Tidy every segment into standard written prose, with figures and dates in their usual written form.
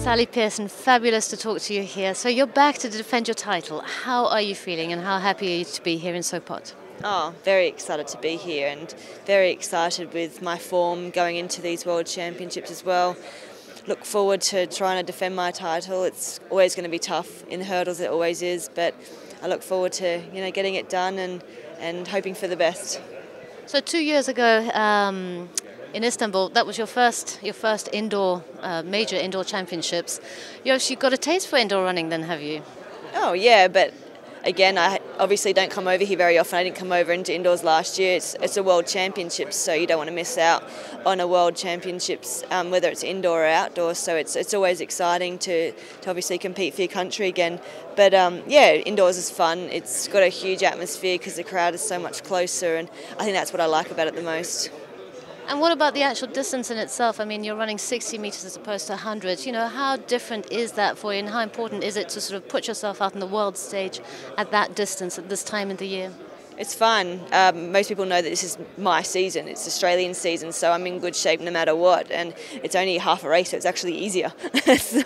Sally Pearson, fabulous to talk to you here. So you're back to defend your title. How are you feeling and how happy are you to be here in Sopot? Oh, very excited to be here and very excited with my form going into these World Championships as well. Look forward to trying to defend my title. It's always going to be tough in hurdles, it always is, but I look forward to getting it done and hoping for the best. So 2 years ago in Istanbul, that was your first indoor major indoor championships. You actually got a taste for indoor running then, have you? Oh yeah, but again, I obviously don't come over here very often. I didn't come over into indoors last year. It's a World Championships, so you don't want to miss out on a World Championships, whether it's indoor or outdoor. So it's always exciting to obviously compete for your country again. But yeah, indoors is fun. It's got a huge atmosphere because the crowd is so much closer, and I think that's what I like about it the most. And what about the actual distance in itself? I mean, you're running 60 meters as opposed to 100. You know, how different is that for you, and how important is it to sort of put yourself out on the world stage at that distance at this time of the year? It's fun. Most people know that this is my season. It's Australian season, so I'm in good shape no matter what. And it's only half a race, so it's actually easier. So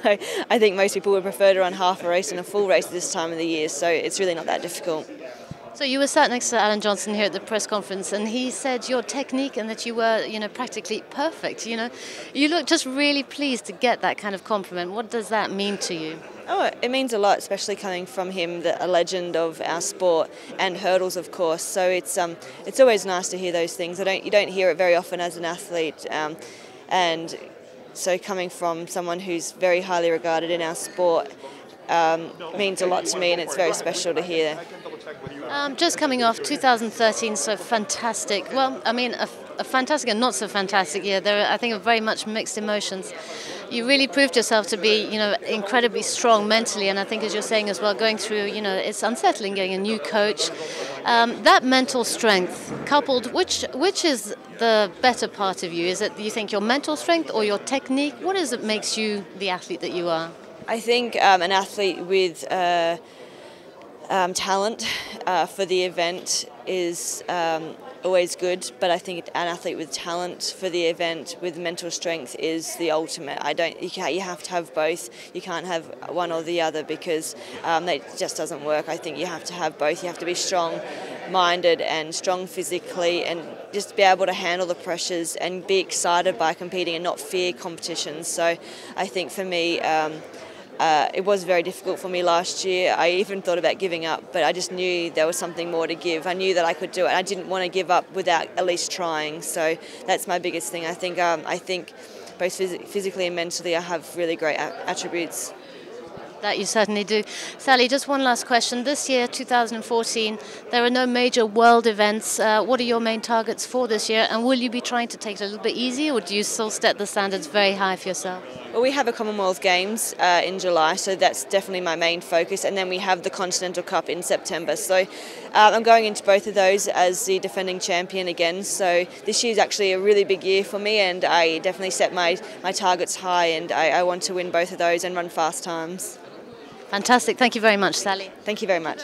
I think most people would prefer to run half a race than a full race this time of the year. So it's really not that difficult. So you were sat next to Alan Johnson here at the press conference, and he said your technique and that you were, practically perfect. You look just really pleased to get that kind of compliment. What does that mean to you? Oh, it means a lot, especially coming from him, a legend of our sport and hurdles, of course. So it's always nice to hear those things. You don't hear it very often as an athlete, and so coming from someone who's very highly regarded in our sport means a lot to me, and it's very special to hear. Just coming off 2013, so fantastic. Well, I mean, a fantastic and not so fantastic year. There are, I think, very much mixed emotions. You really proved yourself to be, incredibly strong mentally, and I think, as you're saying as well, going through, it's unsettling getting a new coach. That mental strength, coupled, which is the better part of you? Is it, you think, your mental strength or your technique? What is it makes you the athlete that you are? I think an athlete with talent for the event is always good, but I think an athlete with talent for the event with mental strength is the ultimate. You have to have both. You can't have one or the other because it just doesn't work. I think you have to have both. You have to be strong-minded and strong physically, and just be able to handle the pressures and be excited by competing and not fear competitions. So I think for me, it was very difficult for me last year. I even thought about giving up, but I just knew there was something more to give. I knew that I could do it. I didn't want to give up without at least trying. So that's my biggest thing. I think both physically and mentally I have really great attributes. That you certainly do. Sally, just one last question. This year, 2014, there are no major world events. What are your main targets for this year? And will you be trying to take it a little bit easy, or do you still set the standards very high for yourself? Well, we have a Commonwealth Games in July, so that's definitely my main focus. And then we have the Continental Cup in September. So I'm going into both of those as the defending champion again. So this year is actually a really big year for me, and I definitely set my targets high, and I want to win both of those and run fast times. Fantastic. Thank you very much, Sally. Thank you very much.